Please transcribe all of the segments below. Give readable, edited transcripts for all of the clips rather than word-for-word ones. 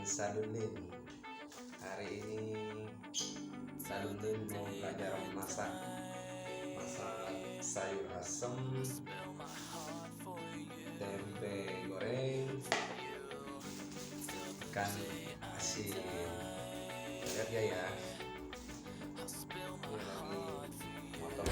Saludin. Hari ini Saludin mau belajar masak sayur asem, tempe goreng, ikan asin. Lihat ya. Ini lagi motong.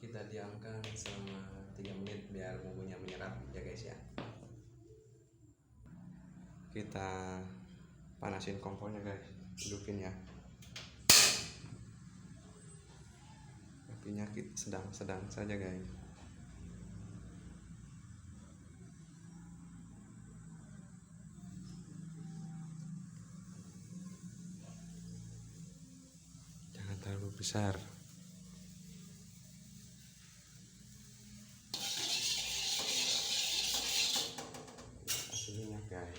Kita diamkan selama 3 menit biar bumbunya menyerap ya guys ya. Kita panasin kompornya guys, hidupin ya. Apinya sedang saja guys. Jangan terlalu besar. Minyak guys.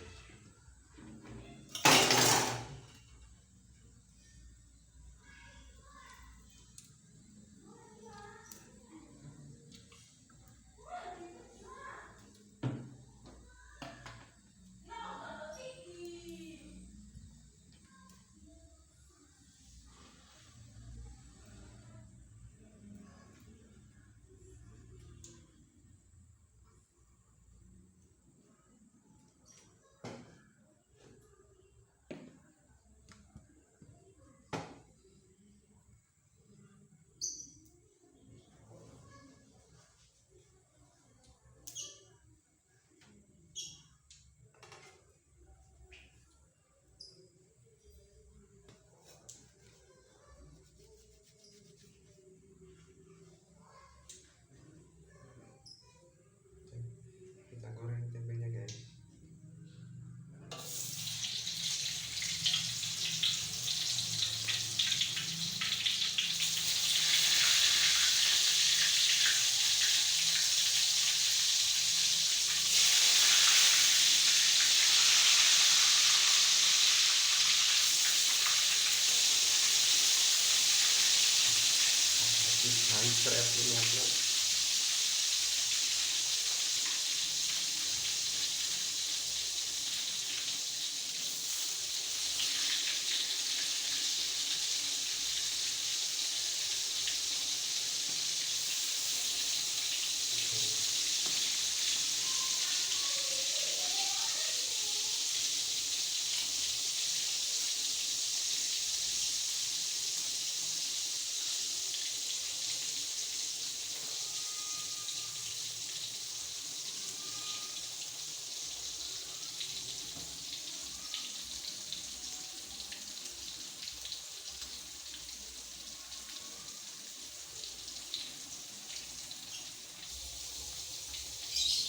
Hancret minyaknya.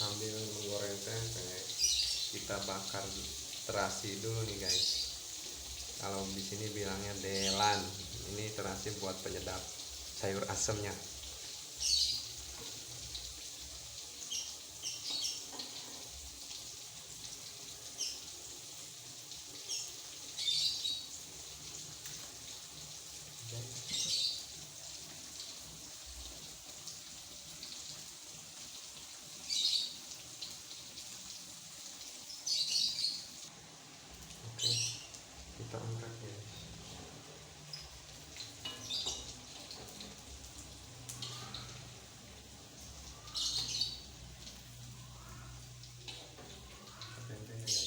Sambil menggoreng tempe, kita bakar terasi dulu nih guys. Kalau di sini bilangnya delan, ini terasi buat penyedap sayur asemnya. Oke, kita angkat ya. Tempenya ya,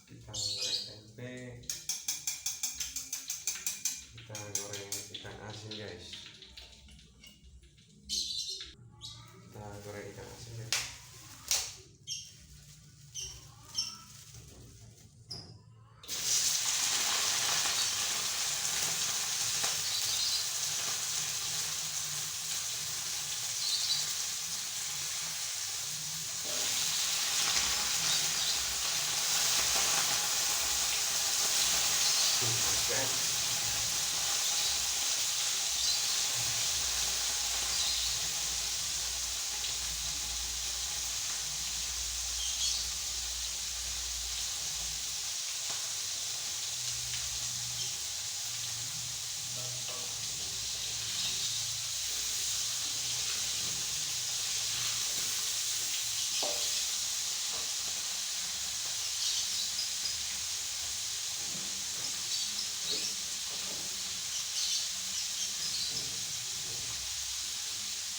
kita goreng tempe, kita goreng ikan asin guys, kita goreng ikan asin guys. Guys,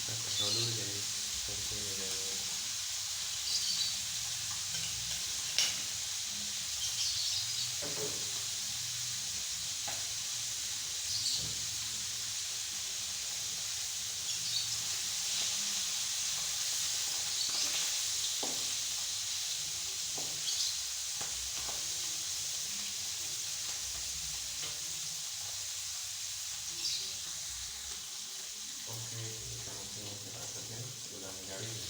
kita taruh dulu guys tempenya guys. Oke, kita langsung kita angkatnya, sudah menggaring.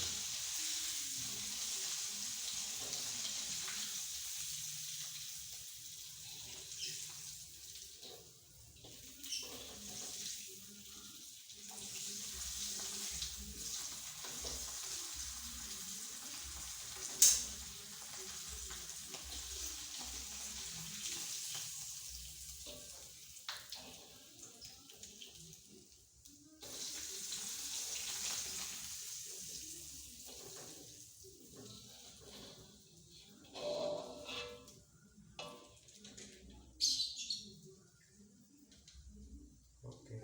Oke,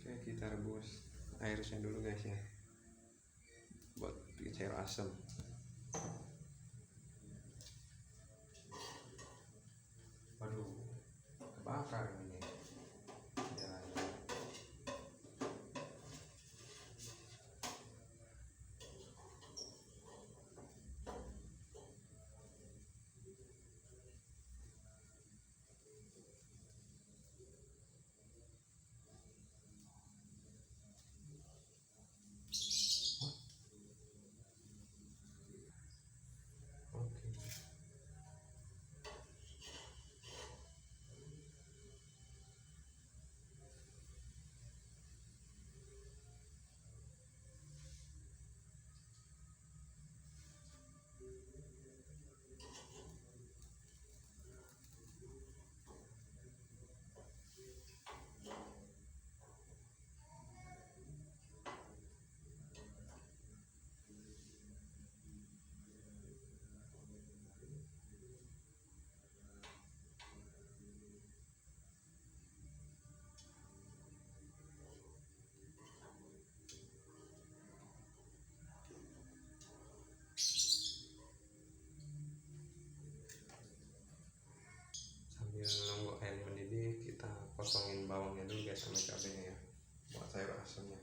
oke kita rebus airnya dulu guys ya, buat bikin sayur asem. Waduh, kebakar ini jalannya. Oke, sama cabenya ya buat sayur asamnya.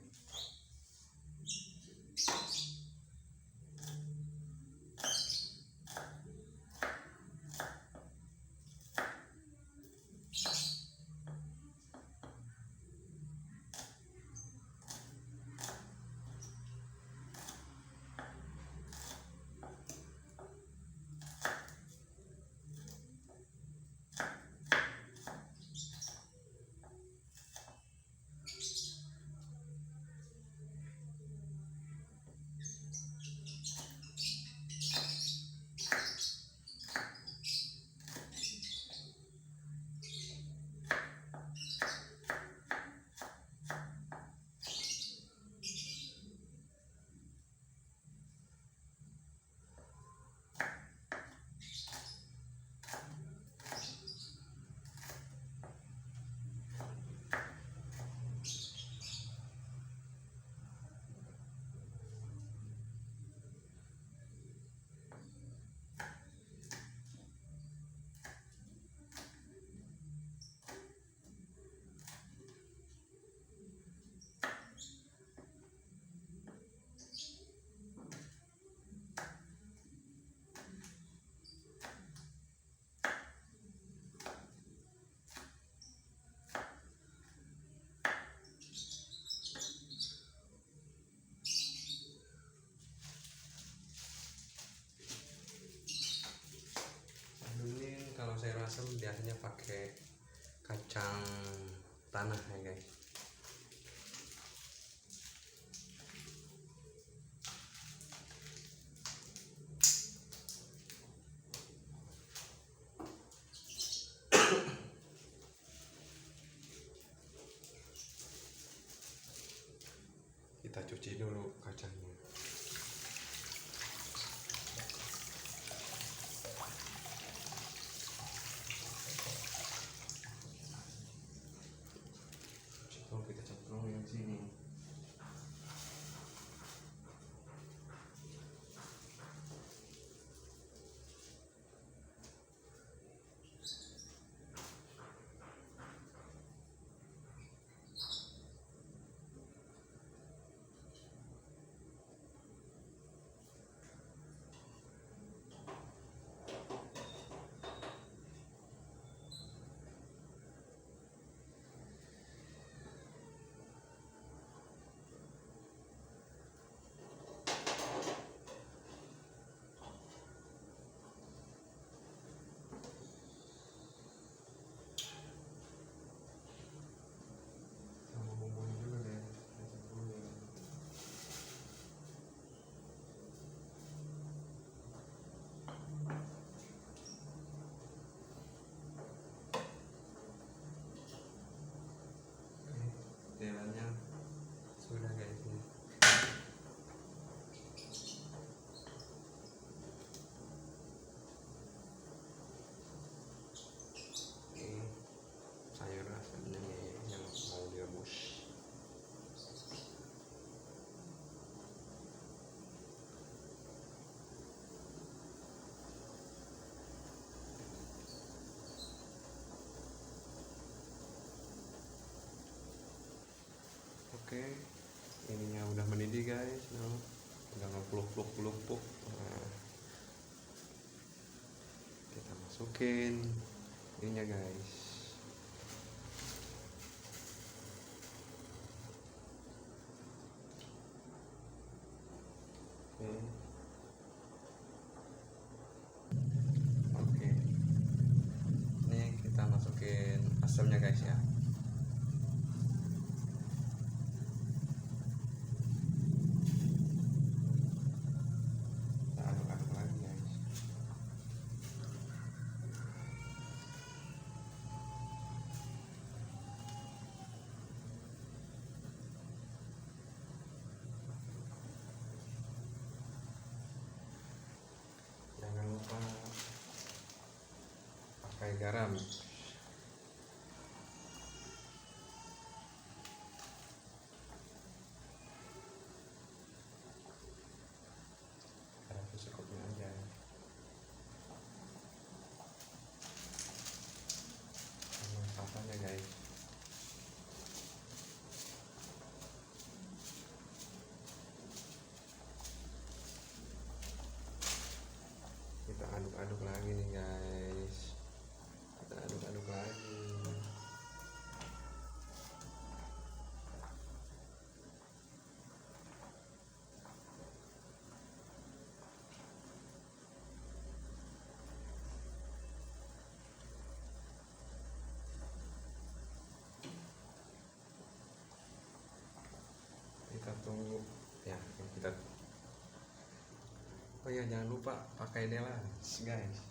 Kalau sayur asam biasanya pakai kacang tanah ya guys. Kita cuci dulu kacangnya. Kita cemplungin sini. Telannya sudah guys ini. Ini sayur asamnya nih yang mau direbus. Oke, ininya udah mendidih guys. Nah, udah ngepluk-pluk. Nah, kita masukin ininya guys. Oke, ini kita masukin asamnya guys ya. Jangan lupa pakai garam. Garam secukupnya aja. Sama rasanya guys. Oh ya, jangan lupa pakai Delan guys.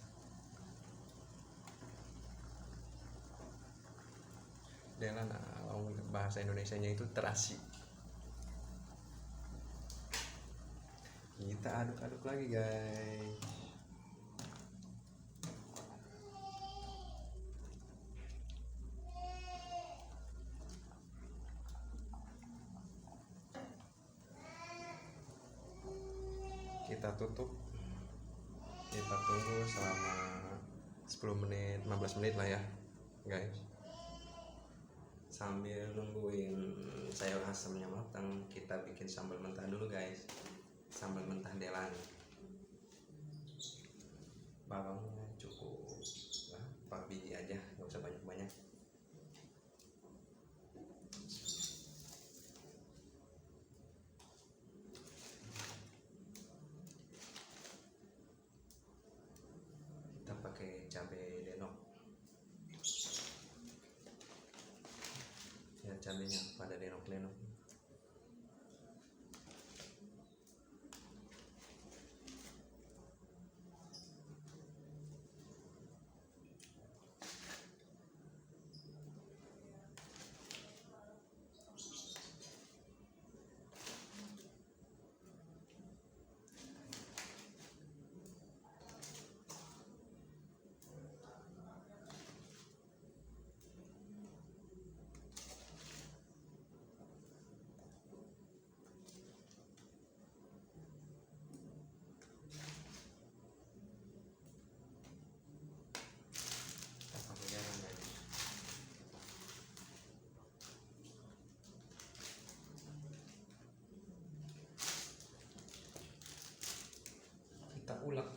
Delan, bahasa Indonesianya itu terasi. Kita aduk-aduk lagi guys. Kita tutup, kita tunggu selama 10 menit 15 menit lah ya guys. Sambil nungguin sayur asamnya matang, kita bikin sambal mentah dulu guys. Sambal mentah Delan, bawangnya cukup 4 biji aja, nggak usah banyak-banyak. Kita pakai cabai denok ya, cabainya pada denok-denok. Kita ulek.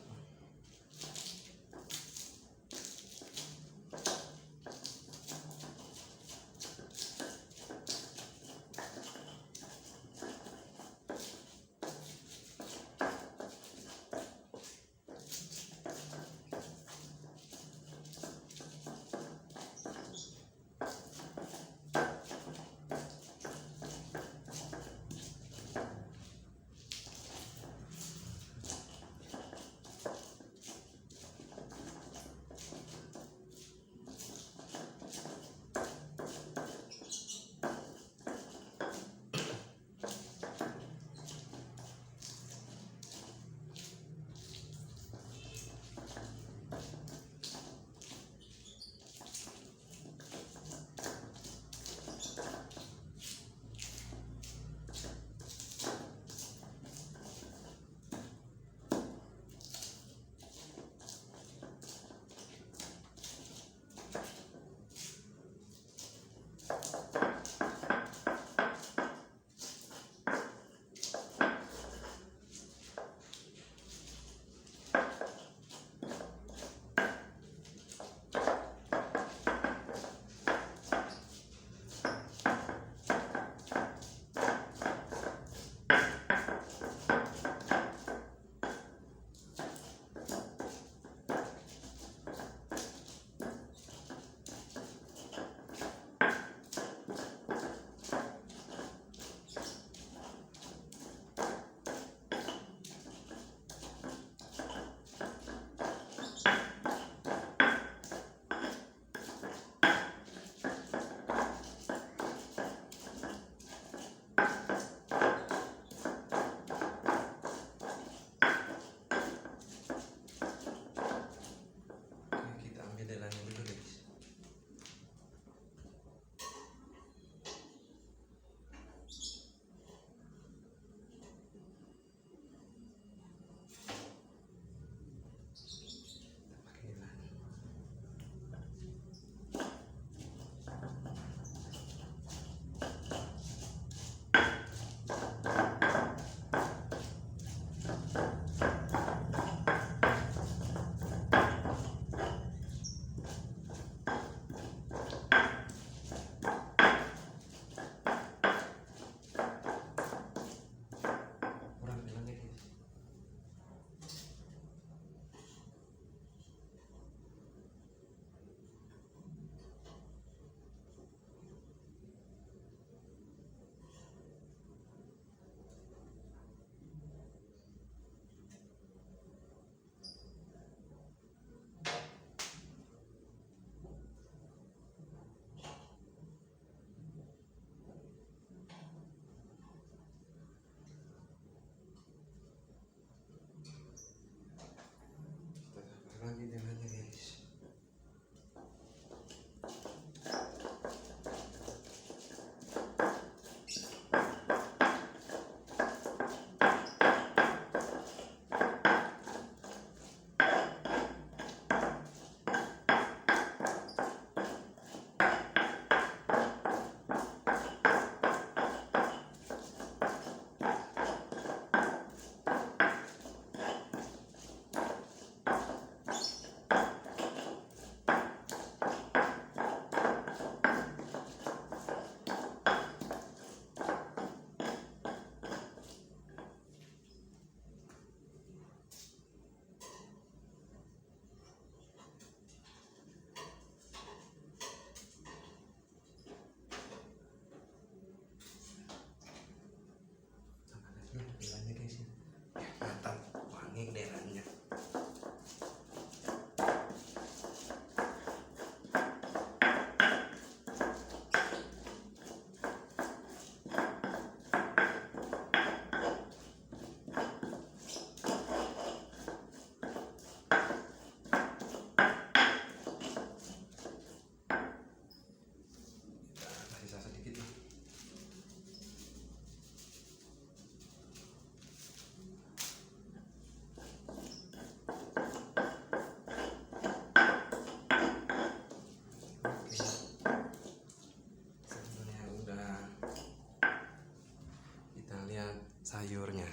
sayurnya.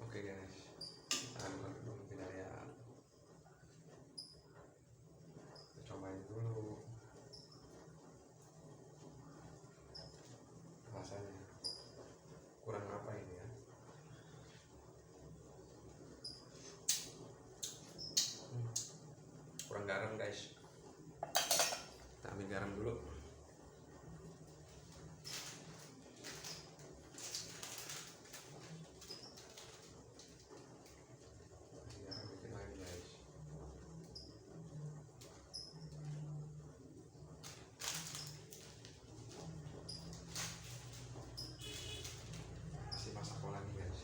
Oke guys, kita aduk dulu tidak ya, kita cobain dulu rasanya kurang apa ini ya. Kurang garam guys, kita ambil garam dulu. Garam dikit lagi guys. Masih masak lagi guys.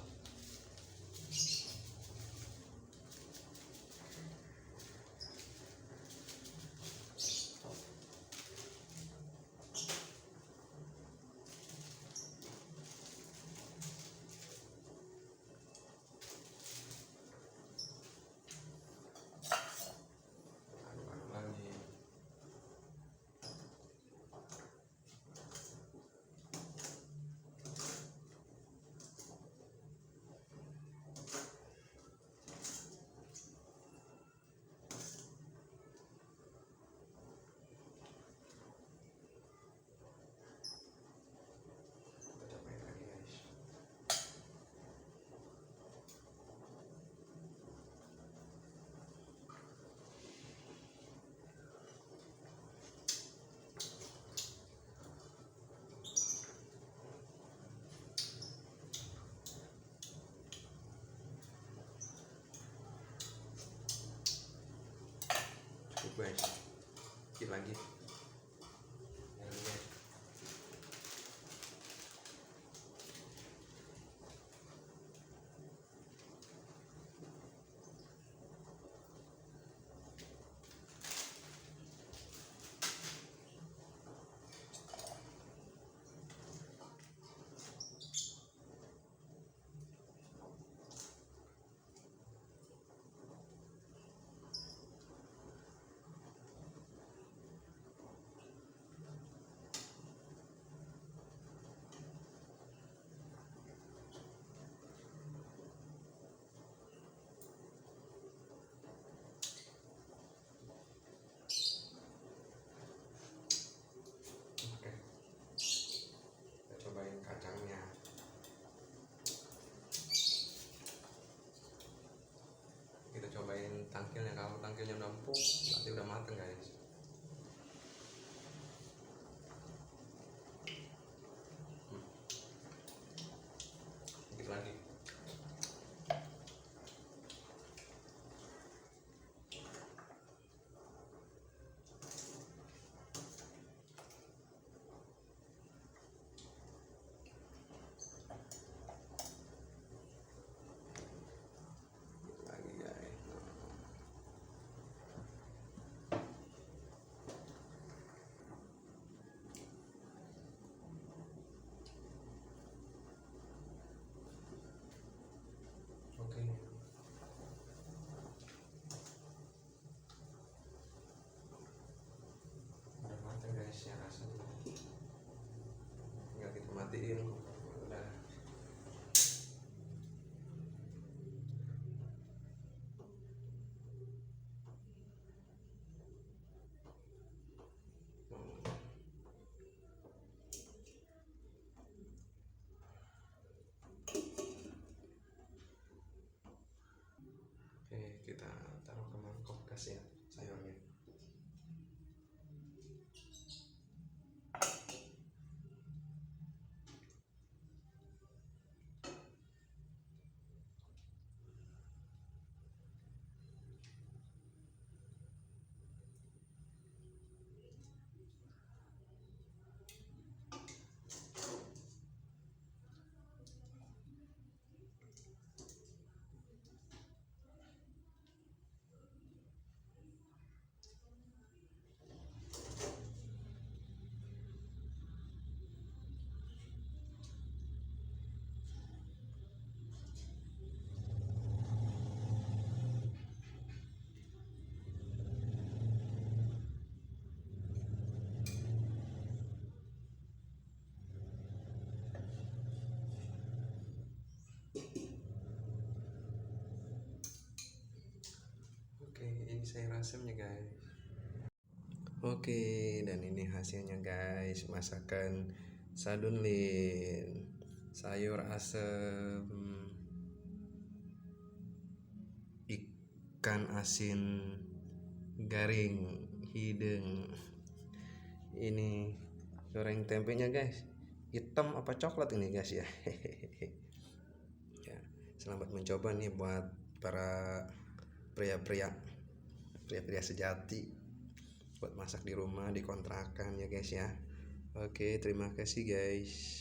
Aduk-aduk lagi. Kita cobain lagi guys. Cukup guys, dikit lagi. Jangan guys. Oke, kita cobain kacangnya. Kita cobain tangkilnya. Kalau tangkilnya udah empuk, berarti udah mateng guys. Dikit lagi. Dikit lagi guys. Oke. Udah mateng guys ya rasanya. Tinggal kita matiin. Udah. Oke, kita taruh ke mangkok kasih ya sayurnya. asemnya guys. Oke, dan ini hasilnya guys, masakan sadunlin, sayur asem, ikan asin garing hidung. Ini goreng tempenya guys, hitam apa coklat ini guys ya. Ya, selamat mencoba nih buat para pria-pria sejati, buat masak di rumah, di kontrakan ya guys ya. Oke, terima kasih guys.